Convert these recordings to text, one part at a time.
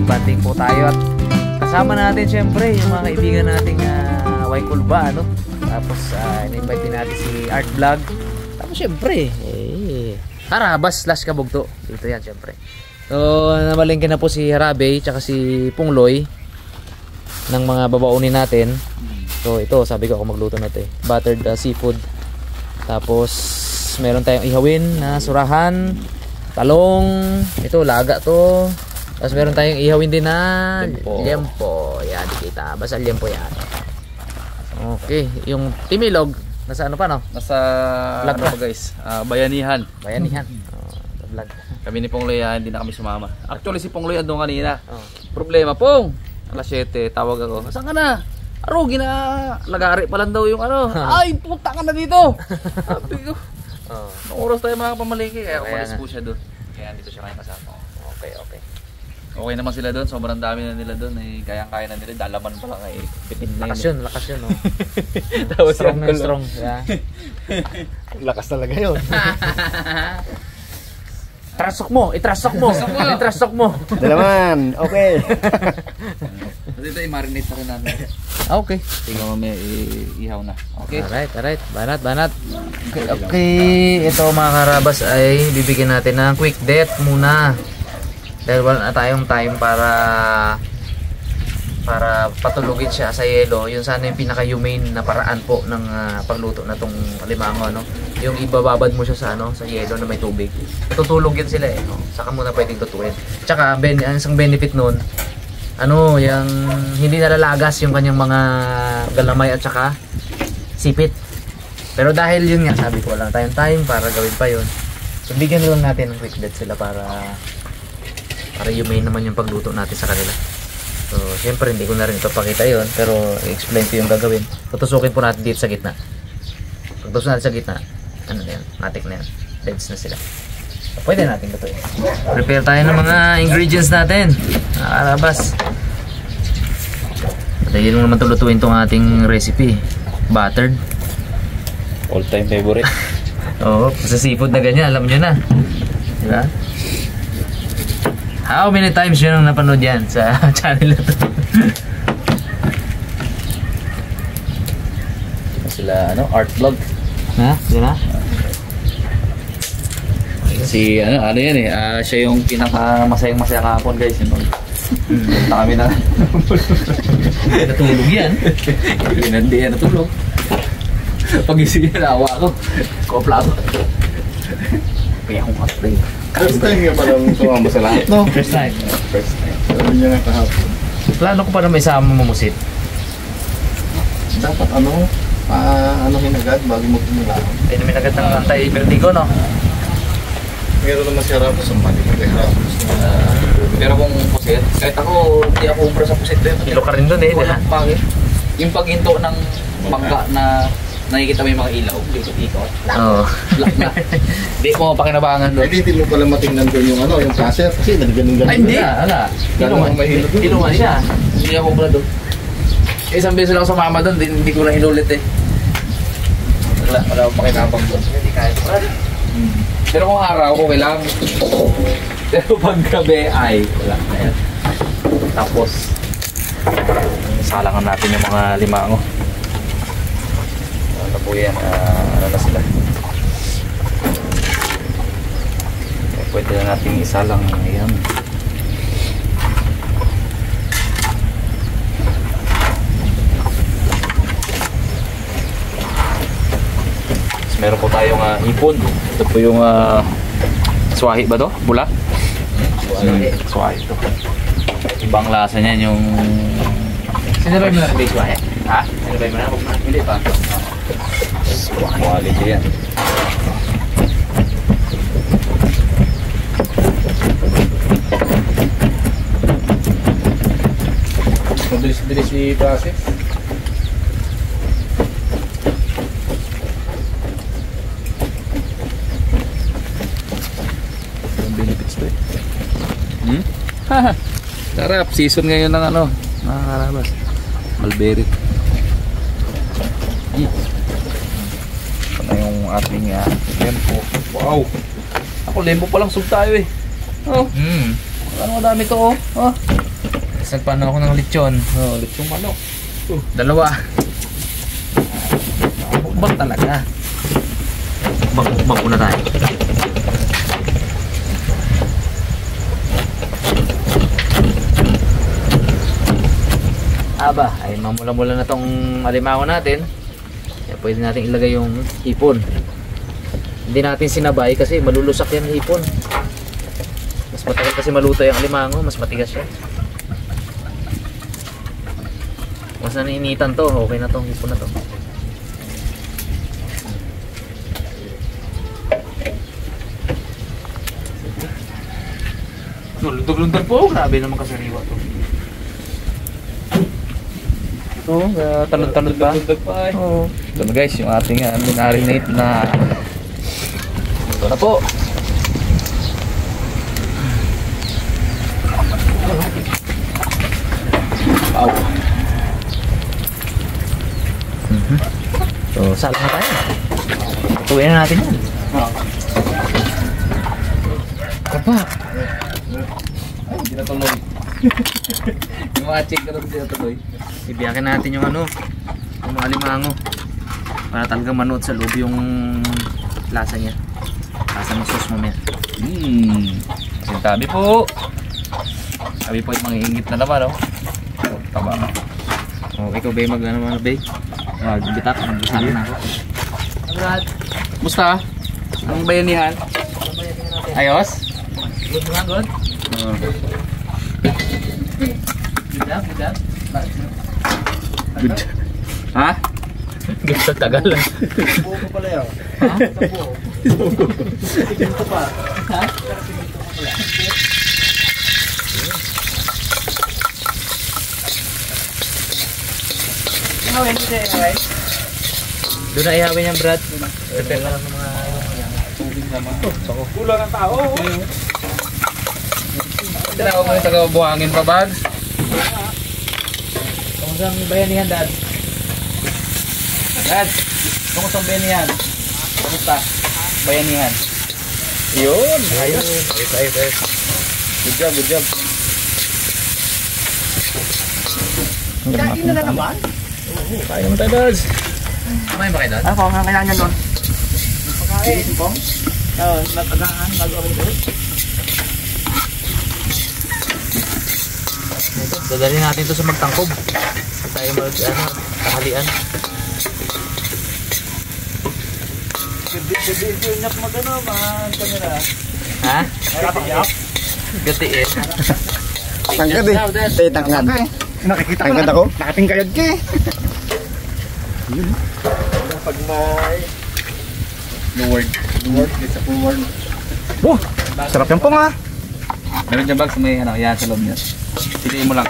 Bonding po tayo at kasama natin syempre yung mga kaibigan nating Waikulba, ano? Tapos in-invite din natin si Art Vlog. Tapos syempre Harabas / Kabugto. Dito yan syempre. So namalengke na po si Harabe tsaka si Pungloy ng mga babaunin natin. So ito, sabi ko ako magluto na ito buttered seafood. Tapos meron tayong ihawin na surahan, talong, ito laga to. Tapos meron tayong ihawin din na liempo. Yan, kita. Basta liempo yan. Okay, yung timilog nasa ano pa, no? Nasa vlog ano pa guys, Bayanihan. Bayanihan. Vlog. Kami ni Pongloy hindi na kami sumama. Actually si Pongloy andun kanina. Problema, Pong. Alas 7 tawag ako. Saan ka na? Arugi na lagari pa lang daw yung ano. Ay, puta ka na dito. Sabi ko. Nung oras tayo mga pamalingki kaya umalis po siya doon. Kaya dito siya kayang kasama. Okay. Okay naman sila doon, sobrang dami na nila doon, kayang-kaya na nila, dalaman pa lang bitin na yun. Lakas yun, no? Strong. Yeah. Lakas talaga yun. Itrasok mo. Dalaman, okay. Dito i-marinate na rin natin. Okay. Tingnan mo may ihaw na. Okay. Alright. Banat. Okay. Ito mga karabas ay bibigyan natin ng quick death muna. Dahil wala na tayong time para patulugin siya sa yelo. Yun sana yung pinaka-humane na paraan po ng pagluto na tong alimango, no? Yung ibababad mo siya sa yelo na may tubig. Tutulog yan sila no? Saka muna pwedeng tutuin. Tsaka ang isang benefit nun, yung hindi nalalagas yung kanyang mga galamay at saka sipit. Pero dahil yun nga, sabi ko wala tayong time para gawin pa yun. So bigyan lang natin ng quick death sila para humane naman yung pagluto natin sa kanila. So, syempre hindi ko na rin ito pakita yun, pero i-explain ko yung gagawin. Tutusukin po natin dito sa gitna. Pagtusok natin sa gitna, ano na yan, matik na yan. Deads na sila. So, pwede natin lutuin. Prepare tayo ng mga ingredients natin. Nakarabas. Patayin mo naman tulutuin itong ating recipe. Buttered. All time favorite. Oo, sa seafood na ganyan, alam nyo na. Diba? How many times yun ang napanood yan sa channel na to? Sila Art Vlog. Ha? Yun na? Si ano yan siya yung pinaka-masayang-masaya kahapon guys. Punta kami na. Natulog yan. Hindi yan natulog. Pag-isip niya nawa ako. Kopla ako. Kaya akong hot-play. First time nga palang sumama sa lahat, no? First time. Sabi niya nga kahapon. Plano ko pa na may sama mamusit. Dapat anuhin agad bago magsimula. Ay namin agad ng anti-vertigo, no? Meron naman si Harapos ang mali kay Harapos. Pero kung pusit, kahit ako hindi ako ubra sa pusit doon. Kilo ka rin doon Walang pangit. Yung paghinto ng bangka na nakikita mo yung mga ilaw, ikot-ikot. Oo. Black na. Hindi mo pakinabangan doon. Hindi mo pala matingnan doon yung yung caster kasi nagganun-ganun. Ay, hindi. Wala. Inuman siya. Hindi ako ubra doon. Isang beses lang sumama doon, hindi ko lang inulit Wala akong pakinabang doon. Hindi kaya ko. Pero kung araw, okay lang. Pero pag gabi ay wala na yan. Tapos salangan natin yung mga limango. Ano po yan, ano na sila. Pwede na natin isalang yan. Meron po tayong ipon. Ito po yung swahi ba to? Bula? Swahi ito. Ibang lasa niyan yung... Sinabay mo na rin swahi? Ha? Sinabay mo na? Hindi pa. Quality yan. Mabilis-bilis i-process. Sarap, season ngayon ng mga karabas. Mulberry. Ito na yung ating lempo. Wow! Ako lempo palang sub tayo Oh. Ano madami to Nagpan ako ng lechon. Oh, lechong manok. Dalawa. Mukbang talaga. Mukbang muna tayo. Aba, ay mamula-mula na tong alimango natin. Kaya pwede natin ilagay yung hipon. Hindi natin sinabay kasi malulusak yan hipon. Mas matagal kasi maluto yung alimango, mas matigas siya. Mas naniinitan to, okay na tong hipon na to. Lundog-lundog po, grabe naman kasariwa to. Oo, talon-talon pa. Oo. Ito na guys, yung ating marinate na ito na po. Wow. So, sala na tayo. Tuwin na natin yan. Kapa. Ay, hindi na tuloy. Yung mga check na rin hindi na tuloy. Ibiyakin natin yung ano, yung mga alimango. Para talaga manood sa loob yung lasa niya. Lasa ng sauce mamaya. Sintabi po. Sabi po yung mga ingit na naman, no? Taba na. Oh, ikaw ba yung mag-ano, bay? Magbitak, mag-bisala na ako. Brad, musta? Ang bayanihan? Ayos? Good nga, good. Good job, good job. Good. Ha? Good sa tagal lang. Buo ko pala yan. Ha? Tigil ko pa. Ha? Doon na ihawin yung Brad. Prepare ka lang ng mga Tubig naman. Kulang ang tao. Tinawag mo yung taga-buhangin pa, Bags? Kamusta ang bayanihan, Dad? Dad, kamusta ang bayanihan? Kamusta? Bayanihan. Yun, ayos. Ayos. Good job, good job. Kain na naman. Kaya naman tayo, Dads. Kumain ba kayo, Dad? Ako, ang kailangan doon. Pagkain. Pong? Oo, natagaan. Mag-orin ko. Dadalhin natin ito sa magtangkob. Tayo tanghalian. Gadi, nyak magano, kamera. Ha? Nakatiyak? Gatiin. Tangkad eh. Eh, tangkad. Nakikita ko na ako. Nakatingkayad ka eh. Yun. Pag may... Luward. It's a full word. Oh, sarap yan po nga. Meron dyan, Bags, may ano, yan sa loob niya. Piliin mo lang.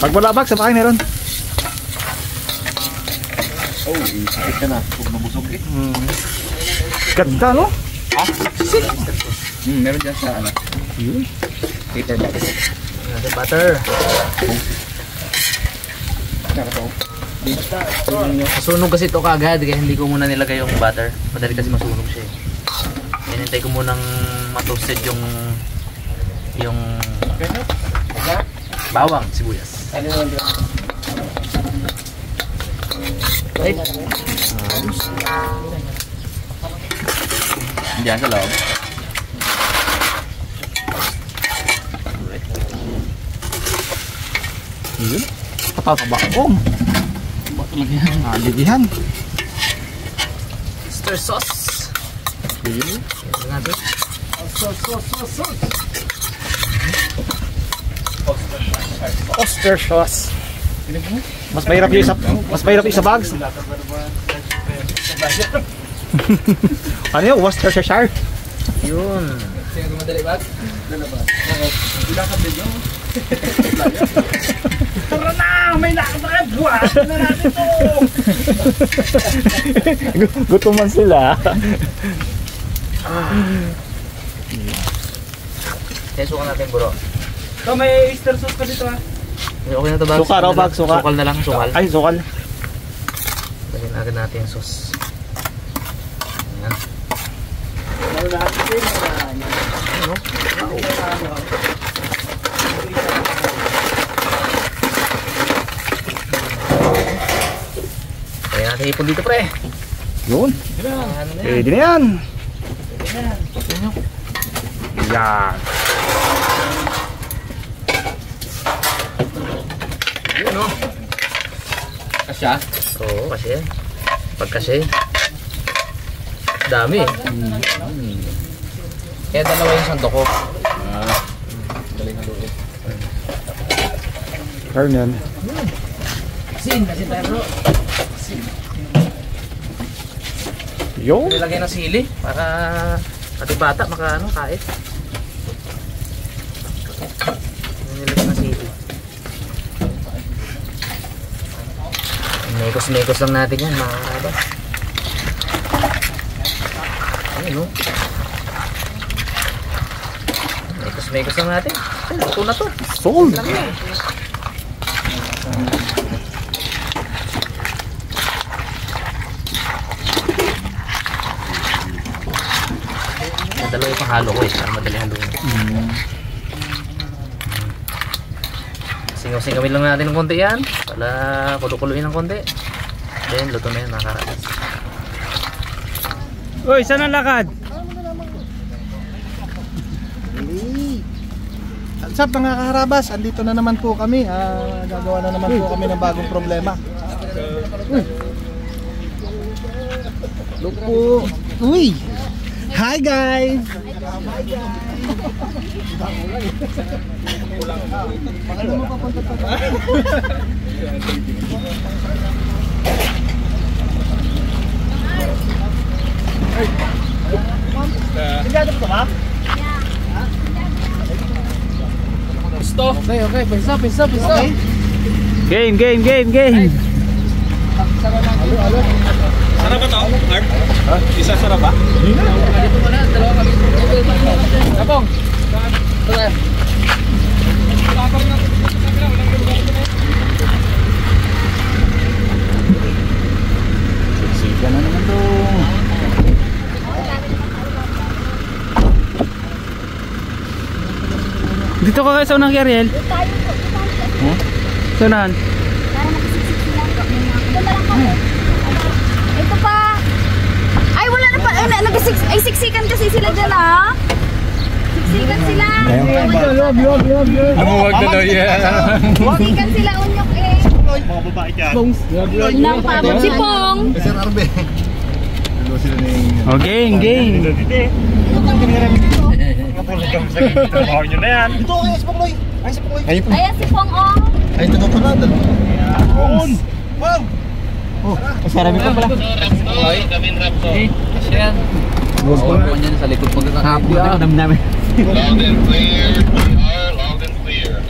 Pag wala bag, sa bahay meron. Oh, isipit ka na. Huwag mabusog eh. Ganda, no? Meron dyan sa ano. Paper box. The butter. Masunog kasi ito kagad kaya hindi ko muna nilagay yung butter. Madali kasi masunog siya eh. Hinintay ko munang matoasted yung bawang, sibuyas. Right? Diyan sa loob. Yun. Kapapabakong. Lidihan. Stir sauce. Yun. Ito natin. Oyster sauce. Mas mahirap yung isa bags. Ano yun? Worcestershire. Yun. Sino gumadali, Bags? Tara na! May lakad na kayo! Buhatin na natin to! Gutuman sila. Suka natin bro. So, may oyster sauce ka dito ha? Okay na to Bags. Suka raw, Bags, suka. Sukal na lang, sukal. Ay, sukal. Dali natin yung sauce. Ayan. Lalo lahat din. sa ipon dito, pre. Yun. Ano na yan? Pwede na yan. Yan. Yan. Yun, no? Kasya. Oo, kasi. Pag kasi. Dami eh. Kaya dalawa yung sandok ko. Galing ang loob. Turn yan. Sin tayo bro. Yun. Nilagay ng sili para pati bata maka kahit. Nilagay ng sili. Mekos-mekos lang natin yan mga karabas. Ayun o. Mekos-mekos lang natin. Ay, luto na to. Sold. Lang yan. Dalawa yung panghalo ko eh, para madali haluin. Singaw-singawin lang natin ng konti yan para kulukuloyin ng konti. Then luto na yan mga karabas. Uy, saan ang lakad? What's up mga kaharabas? Andito na naman po kami. Gagawa na naman po kami ng bagong problema. Look po. Uy! Hi guys! Gusto. Okay. Pisa. Okay? Game. Sarap ba to? Art? Isa sarap ba? Dito mo na. Dalawa kami. Kapong. Ito. Siksikan na naman to. Dito ka kayo sa unang Ariel? Sa unahan? Para makasiksik sila. Ito na lang kami. Ito pa. Ay, wala na pa. Ay, siksikan kasi sila dyan, ha? Siksikan sila. Huwag na daw yan. Siksikan sila, unyok eh. Mga babae dyan. Unang pabot si Pong. Sir Arbe. Dalawa sila na yung... Oh, game. Trabaho nyo na yan. Ito, ay, si Pongloy. Ay, si Pongloy. Ay, Ayan si Pong, oh. ay, ito pa na. Wow! Oh, masarami pa pala. Okay. Kasya yan. Huwag mo yan sa likod magkakahapo. Dami namin. Loud and clear. We are loud and clear.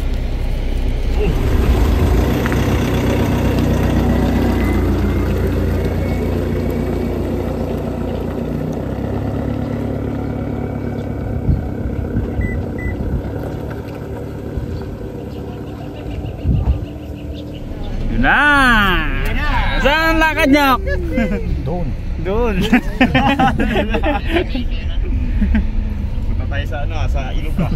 Yun na! Saan ang lakad niyo? Doon. Punta tayo sa sa ilog ba?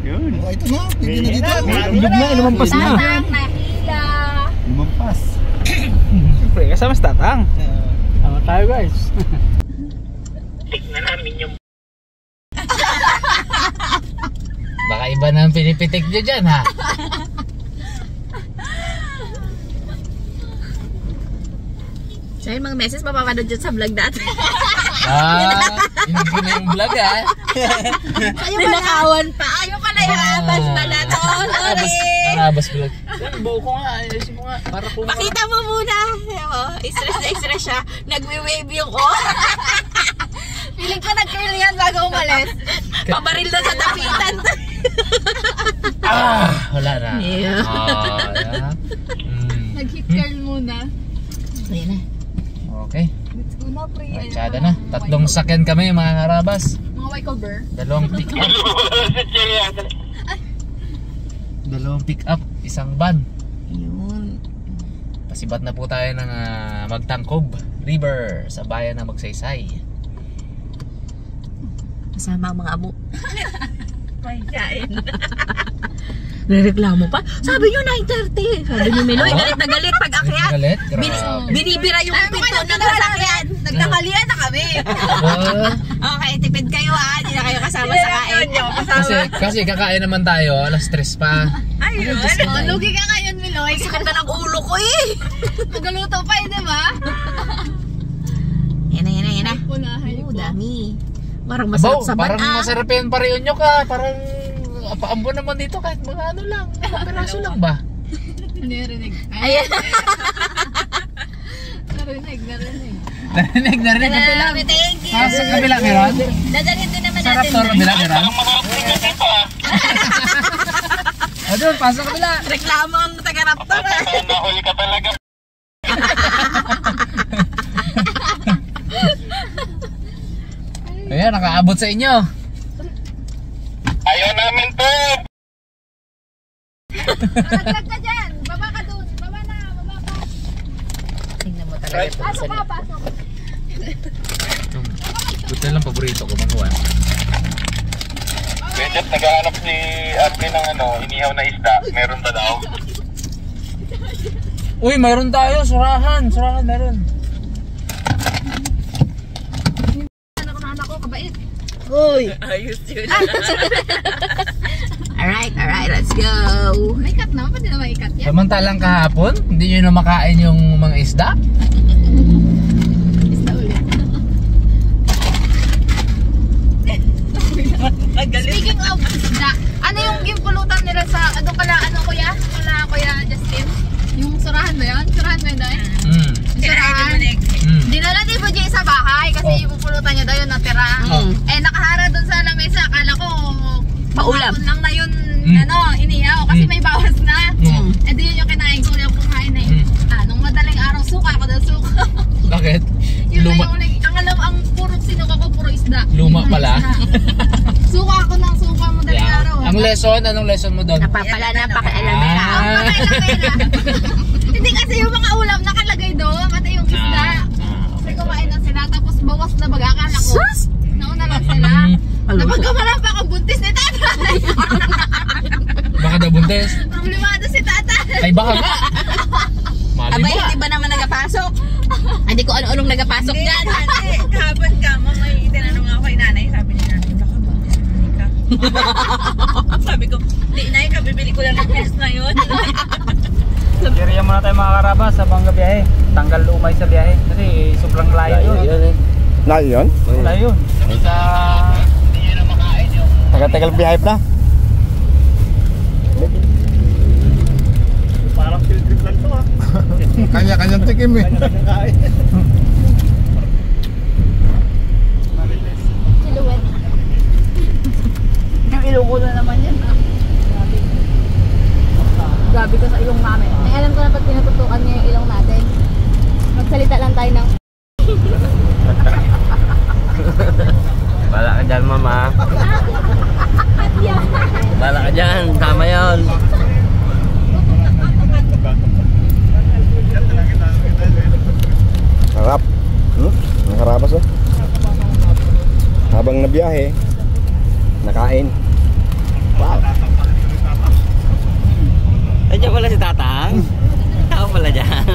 Yun. Oh, ito na. Hindi na dito. Ilog na, lumampas na. Tatang, nahila. Lumampas. Siyempre, kasama sa tatang. Tama tayo guys. Baka iba na ang pinipitik nyo dyan ha. Siya yung mga message mapapanood dyan sa vlog natin. Hindi ko na yung vlog ha. Ninakawan pa. Ayaw pala yung abas pala to. Sorry. Abas vlog. Buo ko nga. Ayusin mo nga. Para po Pakita mo muna. Oh, stress siya. Nagwe-wave yung Feeling ko nag-curl yan bago umalis. Pabaril na sa tapitan. Wala na. Yeah. Nag-hit curl muna. Ayan na. Okay. Let's go na, pre. Matsada na. Tatlong sakyan kami mga karabas. Mga white cover. Dalawang pick up. Dalawang pick up. Isang van. Yun. Pasibat na po tayo ng Magtangkob River sa bayan ng Magsaysay. Kasama ang mga amo. May kain. Nireklamo pa. Sabi nyo 9:30. Sabi ni Meloy, galit na galit pag akyat. Galit? Binibira yung pinto ng sasakyan. Nagkakalian na kami. Okay, tipid kayo hindi na kayo kasama sa kain. Kasi kakain naman tayo, alas 3 pa. Ayun. Lugi ka ngayon, Meloy. Sakit ka ng ulo ko Nagaluto pa di ba? Yan na. Dami. Parang masarap sa Parang masarap yan pareonyo ka. Parang paambo naman dito kahit mga ano lang. Mga peraso lang ba? Narinig. Ayan. Narinig. Narinig ang pilang. Thank you. Sa kabila meron? Dadalhin din naman Sarap natin. to, kabila meron? O doon, pasok kabila. Reklamo ang taga-raptor. Nahuli ka talaga. Ayan, nakaabot sa inyo. Ayaw namin to. Naglag ka dyan. Baba ka dun. Baba ka. Tingnan mo talaga. Pasok ka, pasok. Buti lang paborito ko, manguwan. Medyo naghahanap si Ate ng inihaw na isda. Meron ba daw? Uy, mayroon tayo. Surahan meron. Anak ko, kabait. Uy. Ayos yun. Alright, let's go. May cut naman, pwede na may cut yan. Samantalang kahapon, hindi nyo na makain yung mga isda. Isda ulit. Speaking of isda, ano yung pulutan nila sa, kuya Justin? Yung surahan ba yun? Surahan ba yun daw Yung surahan? Dinala ni Bujay sa bahay kasi yung pulutan niya daw yun natira. Nakahara dun sa lamesa, akala ko Paulam. lang na yun, inihaw kasi may bawas na. Di yun yung kinain ko, yung kumain na yun. Nung madaling araw, suka ako daw suka. Bakit? Yun Luma. na yung ang puro sinuka ko, puro isda. Luma pala. Suka ako ng suka madaling araw. Anong lesson mo doon? Napapala na pakialamera. Hindi kasi yung mga ulam nakalagay doon, pati yung isda. Kasi kumain na sila, tapos bawas na baga, akala ko. Nauna lang sila. Napagkamala pa akong buntis ni tatay. Baka daw buntis. Problemado si tatay. Ay baka nga. Mali Abay, mo. hindi ba naman nagapasok? Hindi ko ano-anong nagapasok dyan. Kahapon ka, may tinanong ako kay nanay, sabi niya natin, baka buntis ka. Sabi ko, di na yun, kabibili ko lang ng test na yun. Kiriya muna tayo mga karabas sa bangga biyahe. Tanggal umay sa biyahe. Kasi sobrang layo yun. Layo yun? Layo yun. Sa... Tagal-tagal biyahe pa. Parang field trip lang to Kanya-kanyang tikim Silhouette. Yung ilong ko na naman yan. Grabe ka sa ilong namin. Ay, alam ko na pag tinututukan niya yung ilong natin. Magsalita lang tayo ng... Bala ka dyan, mama. Bala ka dyan, tama yun. Harap. Ang karabas Habang nabiyahe, nakain. Wow. Ay, dyan pala si Tatang. Ako pala dyan.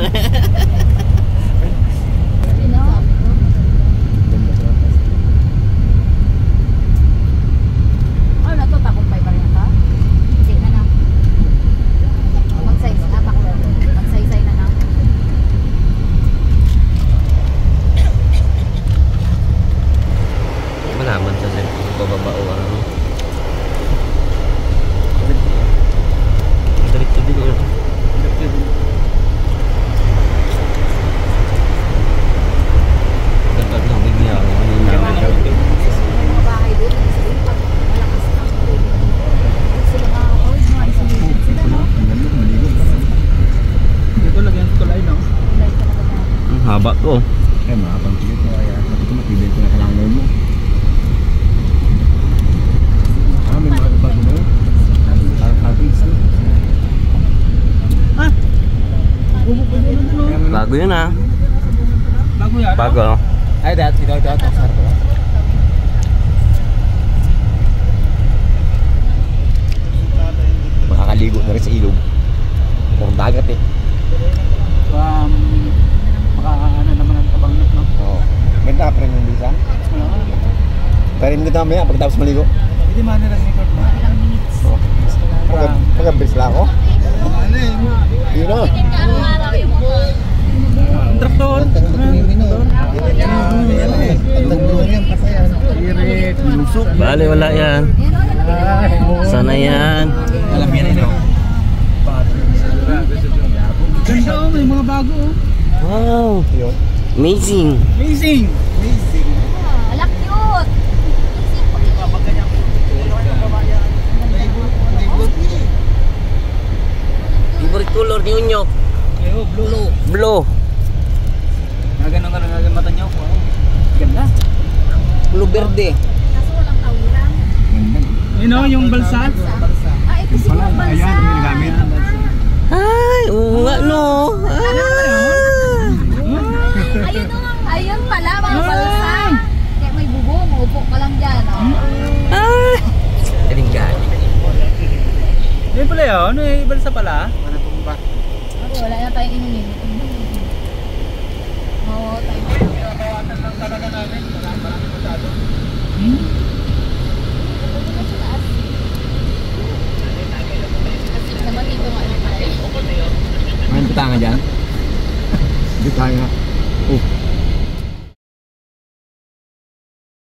Takumpay pa rin ka? Hindi na. Magsaysay na na. Malaman sa bababa o ano. Diretso din yun. Dapat lang bigyan ako. Mga bahay doon, pag malakas ang tubig. Sila mga isolated sila, no? Dito lagyan ko tulay, no? Ang haba to. Mahabang tilit mo kaya. Sabi ko matibay ko na kalangan mo. May mga bago na yun. Parang habis. Bago yun ah. Bago yan. Bago. Ay, dati ito ang sarap. Makakaligo Lagi sa ilog. Puro dagat eh. Baka ano naman ang kabangnat, no? Oo. Ganda pa rin yung bisa. Tarin ko mamaya pagkatapos maligo. Hindi man na lang record mo. Ilang minutes. Pagkabis lang ako. Yun o. Araw-araw yung motor. Traktor. Bale, wala yan. Sana yan. Alam yan ino. Ganda oh, may mga bago oh. Wow. Yun. Amazing. Amazing. Ala, cute. Favorite color ni Unyok. Ayo, blue. Blue. Ganun ka na mata niyo. Wow. Ganda. Blue verde. Kaso walang tawiran. Yun oh, yung balsa. Ah, ito siguro bansa. Ay, oo nga no. Ayun o. Ayun pala, mga balsa. Kaya may bubong, upo ka lang dyan. Oh. Ay. Galing galing. Yun pala yun, may balsa pala. Okay, wala na tayong inumin. Oo, tayo.